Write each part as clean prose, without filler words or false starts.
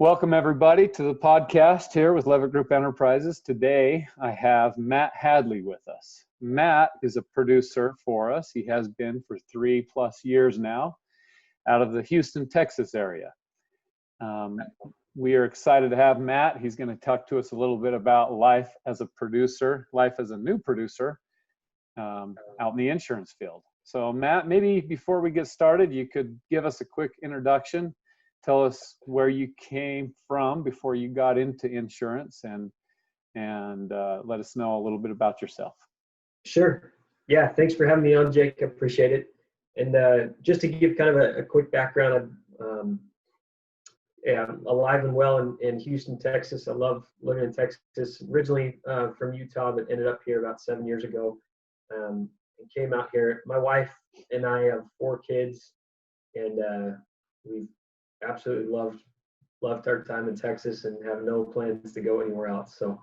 Welcome, everybody, to the podcast here with Levitt Group Enterprises. Today, I have Matt Hadley with us. Matt is a producer for us. He has been for 3+ years now out of the Houston, Texas area. We are excited to have Matt. He's going to talk to us a little bit about life as a producer, life as a new producer out in the insurance field. So, Matt, maybe before we get started, you could give us a quick introduction. Tell us where you came from before you got into insurance, and let us know a little bit about yourself. Sure. Yeah, thanks for having me on, Jake. I appreciate it. And just to give kind of a quick background, I'm alive and well in Houston, Texas. I love living in Texas. Originally from Utah, but ended up here about 7 years ago. And came out here. My wife and I have 4 kids, and we've absolutely loved our time in Texas and have no plans to go anywhere else. So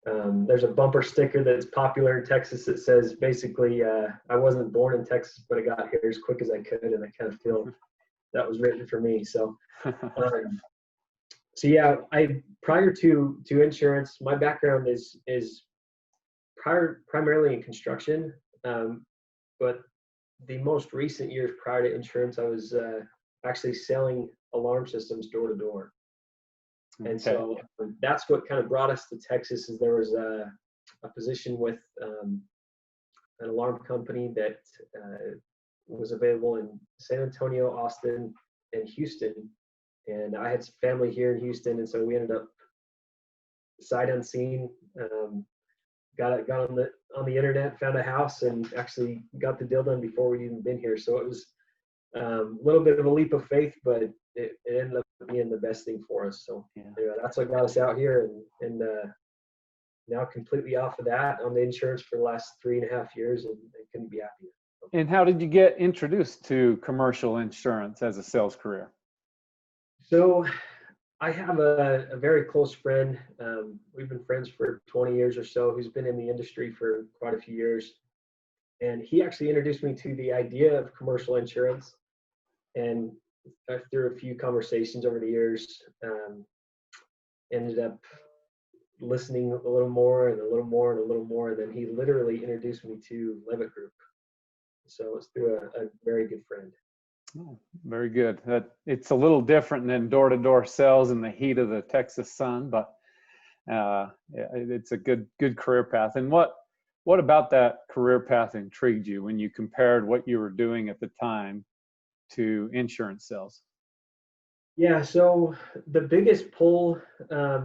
there's a bumper sticker that's popular in Texas that says basically I wasn't born in Texas, but I got here as quick as I could, and I kind of feel that was written for me. So yeah, prior to insurance, my background is primarily in construction, but the most recent years prior to insurance, I was actually selling alarm systems door to door. And so that's what kind of brought us to Texas. Is there was a position with an alarm company that was available in San Antonio, Austin, and Houston. And I had family here in Houston, and so we ended up sight unseen, got on the internet, found a house, and actually got the deal done before we'd even been here. So it was a little bit of a leap of faith, but it ended up being the best thing for us. So anyway, that's what got us out here, and now completely off of that on the insurance for the last 3.5 years, and I couldn't be happier. And how did you get introduced to commercial insurance as a sales career? So I have a very close friend. We've been friends for 20 years or so, who's been in the industry for quite a few years. And he actually introduced me to the idea of commercial insurance. And after a few conversations over the years, ended up listening a little more and a little more and a little more. And then he literally introduced me to Levitt Group. So it's through a very good friend. Oh, very good. It's a little different than door-to-door sales in the heat of the Texas sun, but it's a good career path. And what about that career path intrigued you when you compared what you were doing at the time to insurance sales? Yeah, so the biggest pull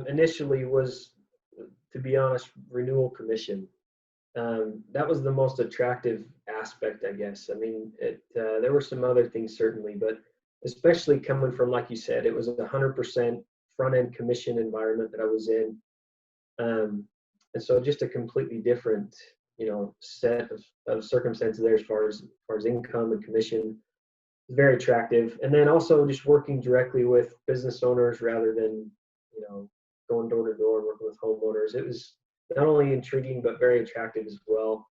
initially was, to be honest, renewal commission. That was the most attractive aspect, I guess. I mean, there were some other things certainly, but especially coming from, like you said, it was a 100% front-end commission environment that I was in. And so just a completely different, set of circumstances there as far as income and commission. Very attractive. And then also just working directly with business owners rather than, going door to door and working with homeowners. It was not only intriguing, but very attractive as well.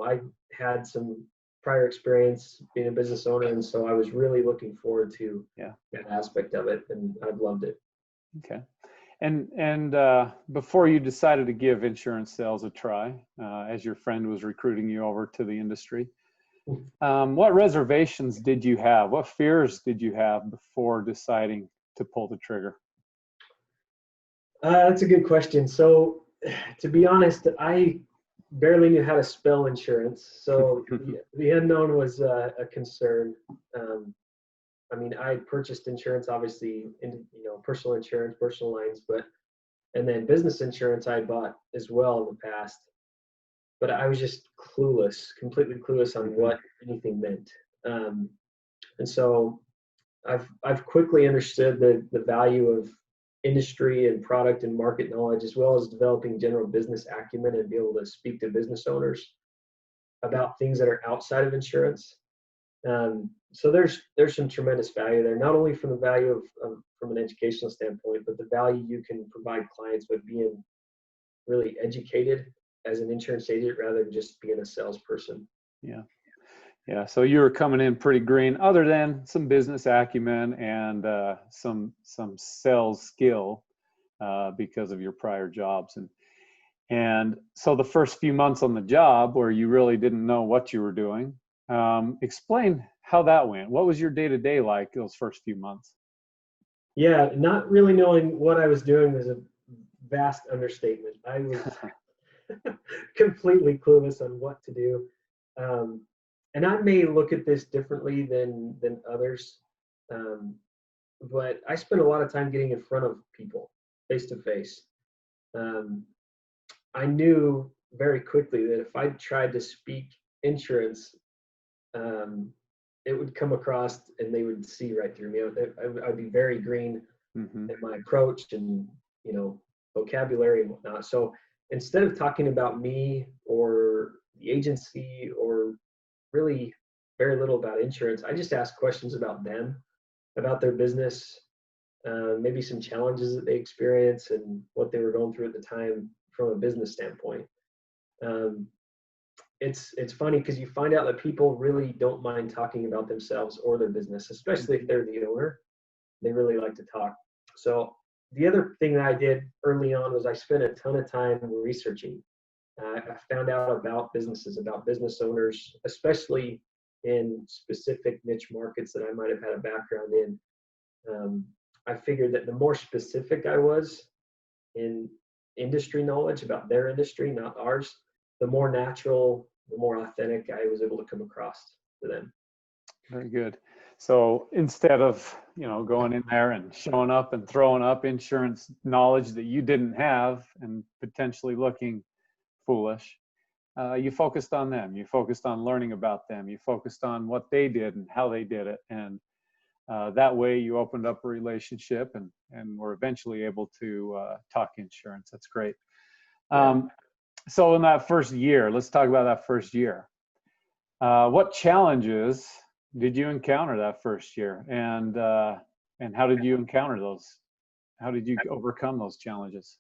I had some prior experience being a business owner, and so I was really looking forward to that aspect of it, and I've loved it. Okay. And before you decided to give insurance sales a try, as your friend was recruiting you over to the industry, what reservations did you have? What fears did you have before deciding to pull the trigger? That's a good question. So, to be honest, I barely knew how to spell insurance, so the unknown was a concern. I purchased insurance, obviously, personal insurance, personal lines, and then business insurance I bought as well in the past. But I was just completely clueless on what anything meant. And so I've quickly understood the value of industry and product and market knowledge, as well as developing general business acumen and be able to speak to business owners about things that are outside of insurance. So there's some tremendous value there, not only from the value of from an educational standpoint, but the value you can provide clients with being really educated as an insurance agent rather than just being a salesperson. Yeah. Yeah, so you were coming in pretty green, other than some business acumen and some sales skill because of your prior jobs. And so the first few months on the job where you really didn't know what you were doing, explain how that went. What was your day-to-day like those first few months? Yeah, not really knowing what I was doing was a vast understatement. I was completely clueless on what to do. Um, and I may look at this differently than others, um, but I spent a lot of time getting in front of people face to face. I knew very quickly that if I tried to speak insurance, um, it would come across and they would see right through me. I'd be very green Mm-hmm. in my approach and vocabulary and whatnot. So instead of talking about me or the agency or really very little about insurance, I just asked questions about them, about their business, maybe some challenges that they experience and what they were going through at the time from a business standpoint. Um, it's funny because you find out that people really don't mind talking about themselves or their business, especially if they're the owner. They really like to talk. So the other thing that I did early on was I spent a ton of time researching. I found out about businesses, about business owners, especially in specific niche markets that I might have had a background in. I figured that the more specific I was in industry knowledge about their industry, not ours, the more natural, the more authentic I was able to come across to them. Very good. So instead of, going in there and showing up and throwing up insurance knowledge that you didn't have and potentially looking foolish, you focused on them. You focused on learning about them. You focused on what they did and how they did it. And that way you opened up a relationship and were eventually able to talk insurance. That's great. So in that first year, let's talk about that first year. What challenges did you encounter that first year, and how did you encounter those? How did you overcome those challenges?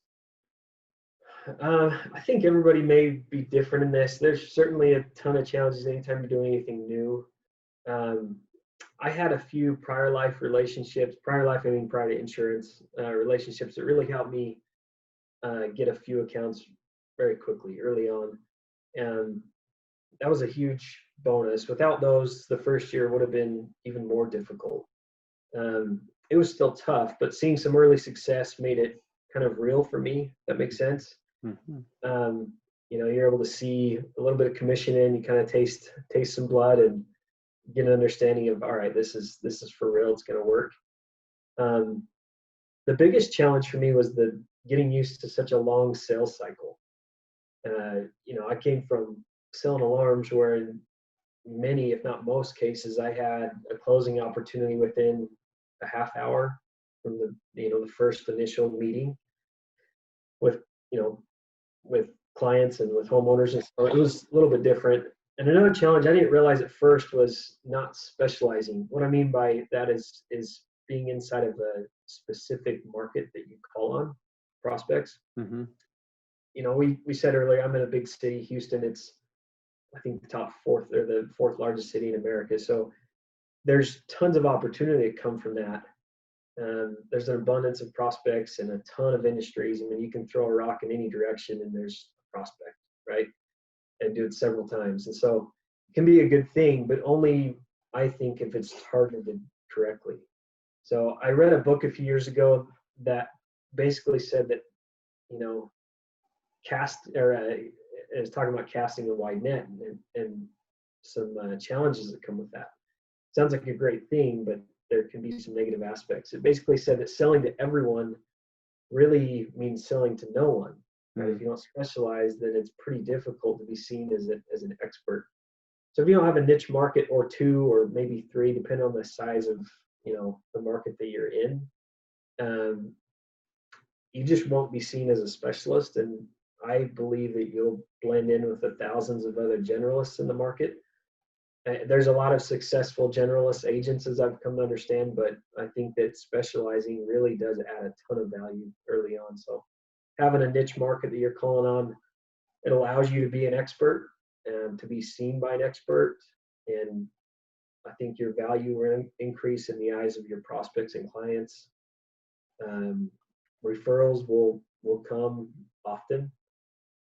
I think everybody may be different in this. There's certainly a ton of challenges anytime you're doing anything new. I had a few prior life relationships, prior to insurance, relationships that really helped me get a few accounts very quickly early on. And that was a huge bonus. Without those, the first year would have been even more difficult. It was still tough, but seeing some early success made it kind of real for me. That makes sense. Mm-hmm. You're able to see a little bit of commission in. You kind of taste some blood and get an understanding of, all right, this is for real. It's going to work. The biggest challenge for me was the getting used to such a long sales cycle. I came from selling alarms where in many, if not most cases, I had a closing opportunity within a half hour from the first initial meeting with with clients and with homeowners, and so it was a little bit different. And another challenge I didn't realize at first was not specializing. What I mean by that is being inside of a specific market that you call on prospects. Mm-hmm. We said earlier, I'm in a big city, Houston. It's, I think, the fourth largest city in America. So there's tons of opportunity that come from that. There's an abundance of prospects and a ton of industries. I mean, you can throw a rock in any direction and there's a prospect, right? And do it several times. And so it can be a good thing, but only, I think, if it's targeted correctly. So I read a book a few years ago that basically said that, is talking about casting a wide net and some challenges that come with that. Sounds like a great thing, but there can be some negative aspects. It basically said that selling to everyone really means selling to no one. Right? If you don't specialize, then it's pretty difficult to be seen as an expert. So if you don't have a niche market or two or maybe three, depending on the size of the market that you're in, you just won't be seen as a specialist. And I believe that you'll blend in with the thousands of other generalists in the market. There's a lot of successful generalist agents, as I've come to understand, but I think that specializing really does add a ton of value early on. So having a niche market that you're calling on, it allows you to be an expert and to be seen by an expert. And I think your value will increase in the eyes of your prospects and clients. Referrals will come often,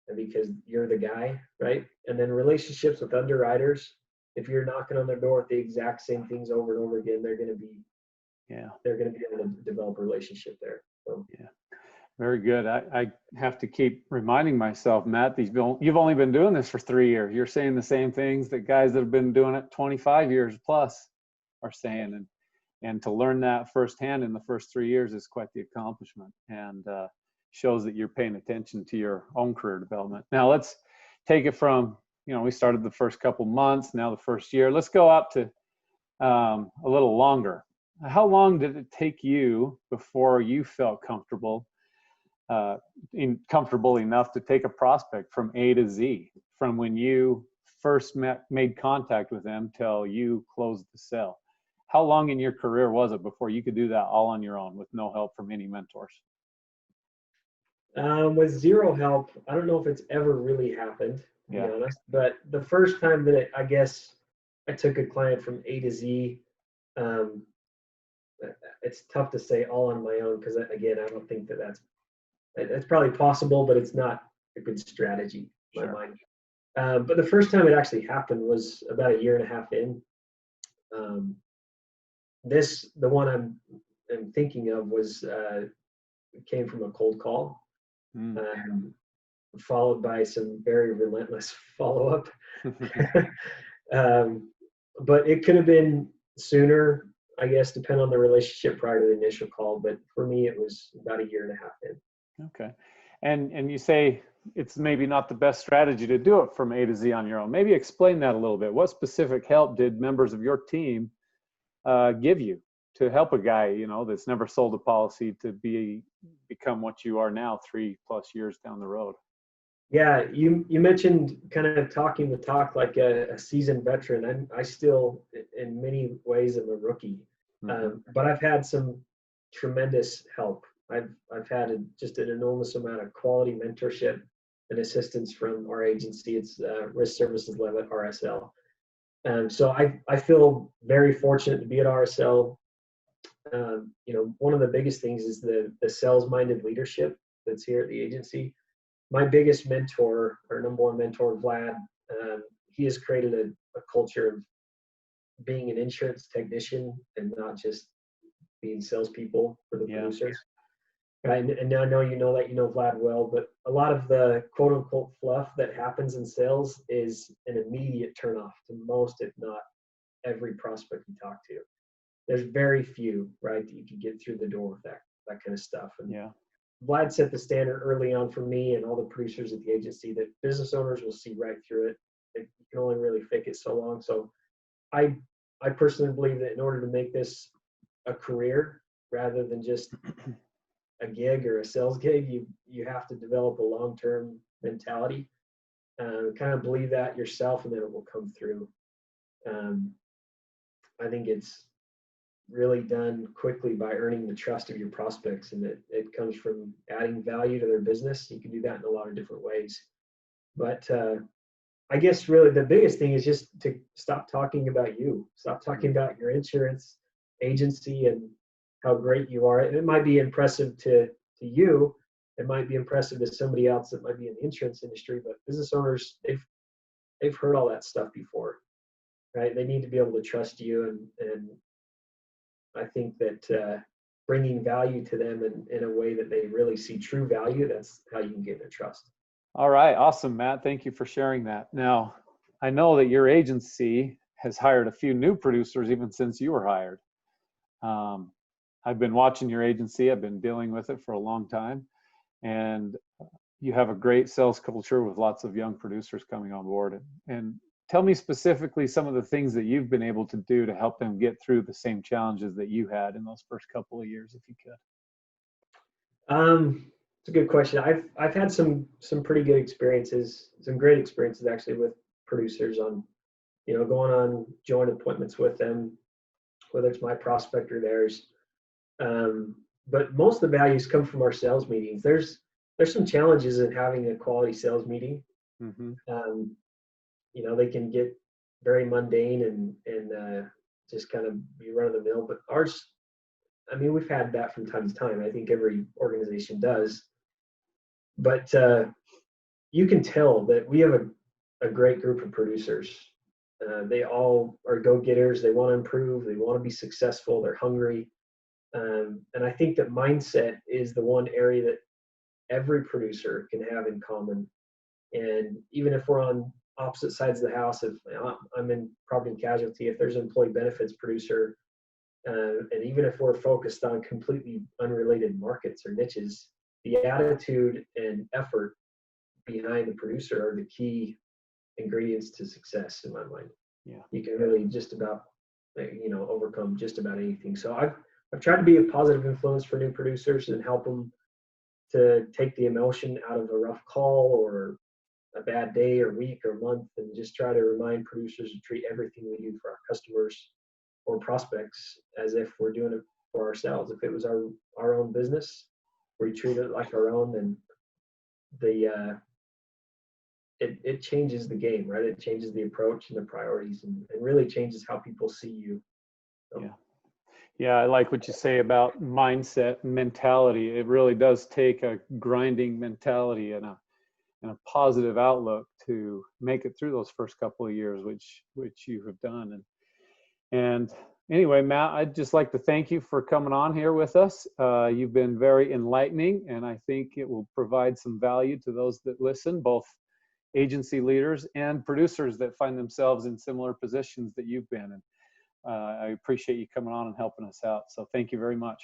and because you're the guy, right? And then relationships with underwriters, if you're knocking on their door with the exact same things over and over again, they're going to be able to develop a relationship there. So. Yeah. Very good. I have to keep reminding myself, Matt, you've only been doing this for 3 years. You're saying the same things that guys that have been doing it 25 years plus are saying. And to learn that firsthand in the first 3 years is quite the accomplishment, and shows that you're paying attention to your own career development. Now let's take it from, we started the first couple months, now the first year. Let's go up to a little longer. How long did it take you before you felt comfortable enough to take a prospect from A to Z, from when you first made contact with them till you closed the sale? How long in your career was it before you could do that all on your own with no help from any mentors? With zero help, I don't know if it's ever really happened, to be honest. But the first time that I guess I took a client from A to Z, it's tough to say all on my own, because again, I don't think that's probably possible, but it's not a good strategy in my mind. But the first time it actually happened was about 1.5 years in. The one I'm thinking of was came from a cold call, followed by some very relentless follow-up. But it could have been sooner, I guess, depending on the relationship prior to the initial call. But for me, it was about 1.5 years in. Okay. And you say it's maybe not the best strategy to do it from A to Z on your own. Maybe explain that a little bit. What specific help did members of your team give you to help a guy, that's never sold a policy to become what you are now 3+ years down the road? Yeah, you mentioned kind of talking the talk like a seasoned veteran. I still, in many ways, am a rookie, but I've had some tremendous help. I've had just an enormous amount of quality mentorship and assistance from our agency. It's Risk Services Levitt, RSL. So I feel very fortunate to be at RSL. One of the biggest things is the sales-minded leadership that's here at the agency. My biggest mentor, our number one mentor, Vlad, he has created a culture of being an insurance technician and not just being salespeople for the producers. Right? And I know you know Vlad well, but a lot of the quote unquote fluff that happens in sales is an immediate turnoff to most, if not every prospect we talk to. There's very few, right, that you can get through the door with that kind of stuff. And Vlad set the standard early on for me and all the producers at the agency that business owners will see right through it. You can only really fake it so long. So I personally believe that in order to make this a career rather than just a gig or a sales gig, you have to develop a long-term mentality. Kind of believe that yourself, and then it will come through. I think it's really done quickly by earning the trust of your prospects, and it comes from adding value to their business. You can do that in a lot of different ways. But I guess really the biggest thing is just to stop talking about you. Stop talking about your insurance agency and how great you are. It might be impressive to you. It might be impressive to somebody else that might be in the insurance industry, but business owners, they've heard all that stuff before, right? They need to be able to trust you, and I think that bringing value to them in a way that they really see true value, that's how you can get their trust. All right. Awesome, Matt. Thank you for sharing that. Now, I know that your agency has hired a few new producers even since you were hired. I've been watching your agency. I've been dealing with it for a long time. And you have a great sales culture with lots of young producers coming on board. And tell me specifically some of the things that you've been able to do to help them get through the same challenges that you had in those first couple of years, if you could. It's a good question. I've had some pretty good experiences, some great experiences actually with producers on, going on joint appointments with them, whether it's my prospect or theirs. But most of the values come from our sales meetings. There's some challenges in having a quality sales meeting. They can get very mundane and just kind of be run of the mill. But ours, I mean, we've had that from time to time. I think every organization does. But you can tell that we have a great group of producers. They all are go-getters. They want to improve. They want to be successful. They're hungry. And I think that mindset is the one area that every producer can have in common. And even if we're on opposite sides of the house, if I'm in property and casualty, if there's an employee benefits producer, and even if we're focused on completely unrelated markets or niches, the attitude and effort behind the producer are the key ingredients to success in my mind. Yeah. You can really just about, overcome just about anything. So I've tried to be a positive influence for new producers and help them to take the emotion out of a rough call or a bad day or week or month, and just try to remind producers to treat everything we do for our customers or prospects as if we're doing it for ourselves. If it was our own business, we treat it like our own, then it changes the game, right? It changes the approach and the priorities, and really changes how people see you. So. Yeah, I like what you say about mindset and mentality. It really does take a grinding mentality and a positive outlook to make it through those first couple of years, which you have done. And anyway, Matt, I'd just like to thank you for coming on here with us. You've been very enlightening, and I think it will provide some value to those that listen, both agency leaders and producers that find themselves in similar positions that you've been in. I appreciate you coming on and helping us out. So thank you very much.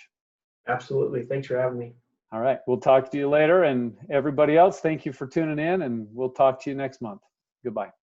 Absolutely. Thanks for having me. All right. We'll talk to you later. And everybody else, thank you for tuning in, and we'll talk to you next month. Goodbye.